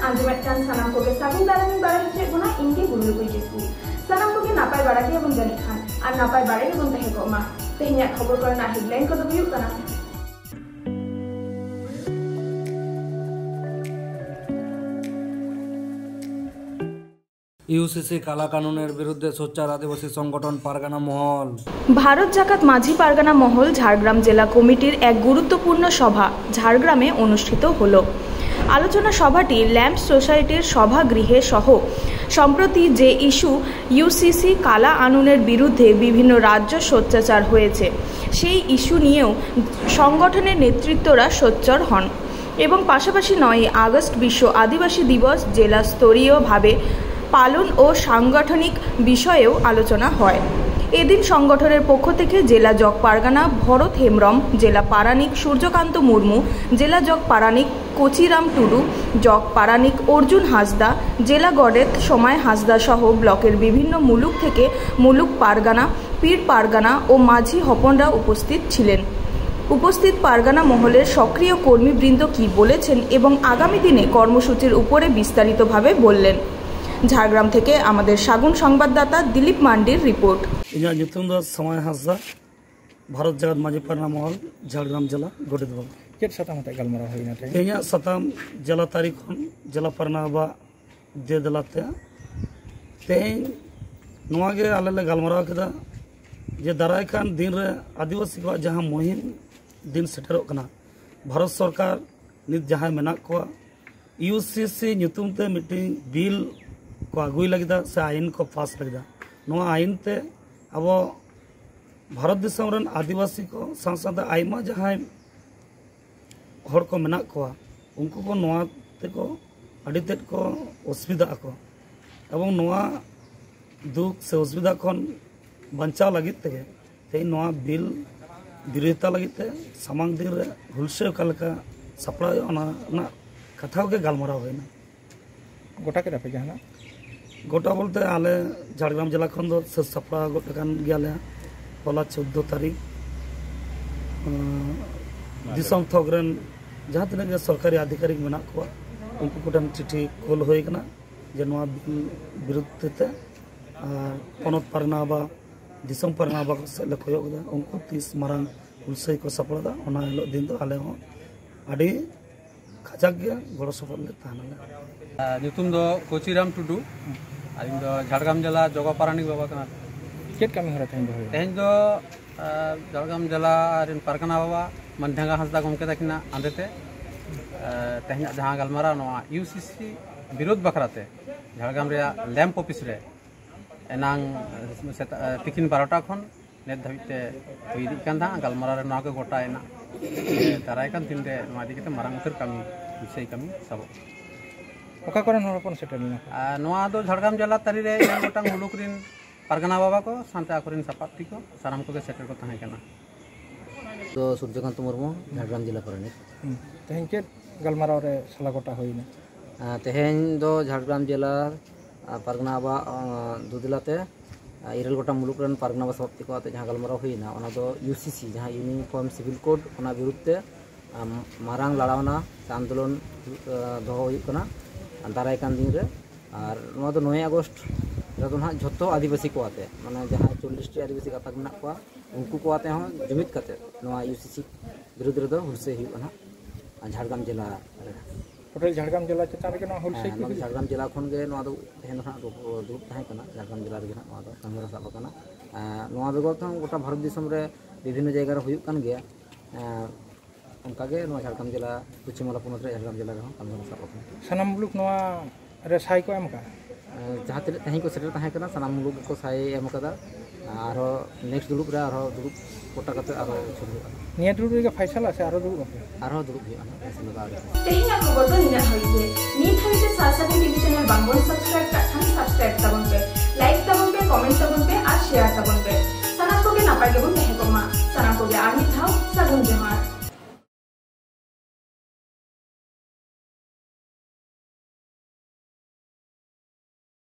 आंजमेट कान सानाम को सागुन दारामी बारा हिचे बना इनके बुलु कोई किसु सानाम को नापाय बारा के बन जानी खान और नापाय बारे के बन तहे को मा तेहनिया खबर करना हेडलाइन को तो हुयुक कना ইউসিসি কালা কানুনের বিরুদ্ধে সোচ্চার আদিবাসী সংগঠন পারগানা মহল। ভারত জাকাত মাঝি পারগানা মহল ঝাড়গ্রাম জেলা কমিটির এক গুরুত্বপূর্ণ সভা ঝাড়গ্রামে অনুষ্ঠিত হলো। আলোচনা সভাটি ল্যাম্প সোসাইটির সভাগৃহে সহ সম্প্রতি যে ইস্যু ইউসিসি কালা আনুনের বিরুদ্ধে বিভিন্ন রাজ্য সোচ্চার হয়েছে সেই ইস্যু নিয়েও সংগঠনের নেতৃত্বরা সোচ্চার হন এবং পাশাপাশি 9 আগস্ট বিশ্ব আদিবাসী দিবস জেলা স্তরীয়ভাবে পালন ও সাংগঠনিক বিষয়েও আলোচনা হয়। এদিন সংগঠনের পক্ষ থেকে জেলা জগ পারগানা ভরত হেমব্রম, জেলা পারানিক সূর্যকান্ত মুর্মু, জেলা জগ পারানিক কচিরাম টুডু, জগ পারানিক অর্জুন হাসদা, জেলা গডেত সময় হাসদা সহ ব্লকের বিভিন্ন মুলুক থেকে মুলুক পারগানা, পীর পারগানা ও মাঝি হপনরা উপস্থিত ছিলেন। উপস্থিত পারগানা মহলের সক্রিয় কর্মীবৃন্দ কি বলেছেন এবং আগামী দিনে কর্মসূচির উপরে বিস্তারিতভাবে বললেন। ঝাড়গ্রাম থেকে আমাদের সাগুন সংবাদদাতা দিলীপ মান্ডির রিপোর্ট। ইয়া নিতুম দা সময় হাসদা ভারত জাগাত মাঝি পারগানা মহল ঝাড়গ্রাম জেলা গঠিত হল। কেট সাতাম তে গালমারা হইনা তে ইয়া সাতাম জেলা তারিখ জেলা পারনা বা দে দলাতে তেন নোয়াगे আলেলে গালমারা কেদা যে দারাই খান দিন রে আদিবাসী को जहां मुहिम दिन सेटरों कना भारत सरकार नित जहां मेना को यूसीसी नितुम ते मीटिंग बिल को आगुई लगिदा से आईन को पास लगिदा नोआ आईन ते अब भारत दिसम रन आदिवासी को सांसद आइमा जहां हर को मेना को उनको को नोआ ते को अडी तेट को असुविधा को एवं नोआ दुख से असुविधा खन बचाव लगे ते नोआ बिल विरोधिता लगे सामांग दिन रे हुलसे का सपड़ा कथा के गालमारा होना गोटा के रफे जहां गोटा बोलते आले झाड़ग्राम जिला खन दो सपड़ा गोटे कान गयाले होला 14 तारीख दिसम थोगरन जहां तने सरकारी अधिकारी मेना को उनको कोटन चिट्ठी कोल होय कना जे नोआ बिल विरुद्ध ते पनत पारना बा दिसम पारना बा से लखयो उनको 30 मारंग हुलसई को सपड़ा ओना हिलो दिन दो आले हो अडी खजाक गया गड़ो सफल ले ताना नितुम दो कोचिराम टुडू आइन दो झाड़ग्राम जिला जगह पारानिक बाबा कना केट कमी हरा तेन दो झाड़ग्राम जिला रिन पारगाना बाबा मनढंगा हासदा गमके तकिना आंदेते तेहन जहां गालमारा नोआ यूसीसी विरोध बखराते झाड़ग्राम रे लैम्प ऑफिस रे एनांग तिकिन 12टा खन नेट धाबिते हुई कान दा गालमारा रे नोआ के गोटायना दाराय कान दिन रे नोआ दिकेते मारांग उतर कमी विषय कमी सब ओका करन हरपन सेटलना नोआ दो झाड़ग्राम जिला तारी रे गोटांग मुलुक रिन पारगाना बाबा को सानते आकरिन सपाती को साराम को सेटल को ताहे काना तो सूर्यकांत मुर्मू झाड़ग्राम जिला पारानिक तेहन के गालमारा रे सला गोटा होइना तेहन दो झाड़ग्राम जिला पारगाना बा दुदिलाते इरल गोटा मुलुक रन पारगाना बा सपाती को आते जहां गालमारा होइना ओना दो यूसीसी जहां यूनिफॉर्म सिविल कोड ओना विरुद्ध मारांग लड़ावना आंदोलन दो होइकना दाराय कान दिन रे और नोआ दो 9 अगस्त रे ना झोतो आदिवासी को आते माने जहां 40 टी आदिवासी गाता मेना को उनको को आते हम जुमित करते नोआ यूसीसी विरुद्ध रे दो हुलसे हिना झाड़ग्राम जिला टोटल झाड़ग्राम जिला चेतान रे ना हुलसे झाड़ग्राम जिला खन गे नोआ दो तेहन ना दुप ताहे कना झाड़ग्राम जिला रे नोआ दो कामरा साब कना नोआ बेगो तो गोटा भारत दिसम रे विभिन्न जगह रे हुयुक कान गया उनका गे नोआ झाड़ग्राम जिला पश्चिम माला पुनत रे झाड़ग्राम जिला रे कामरा साब कना सनाम मुलुक नोआ रे साई को एम का जहां तेरे तहीं को सेटल ताहे कना सनाम मुलुक को साई एम कदा आरो नेक्स्ट दुरुप रे आरो दुरुप कोटा कते आरो शुरू निया दुरुप रे फैसला से आरो दुरुप हुआ फैसला बारे तेहिना खबर दो निना होइते नी थाइते सासाबी टीवी चैनल बांगबन सब्सक्राइब का सब्सक्राइब तबन पे लाइक तबन पे कमेंट तबन पे और शेयर तबन पे सना को के नापाय के बन तहे को मा सना को के आनी थाओ सगुन जमात।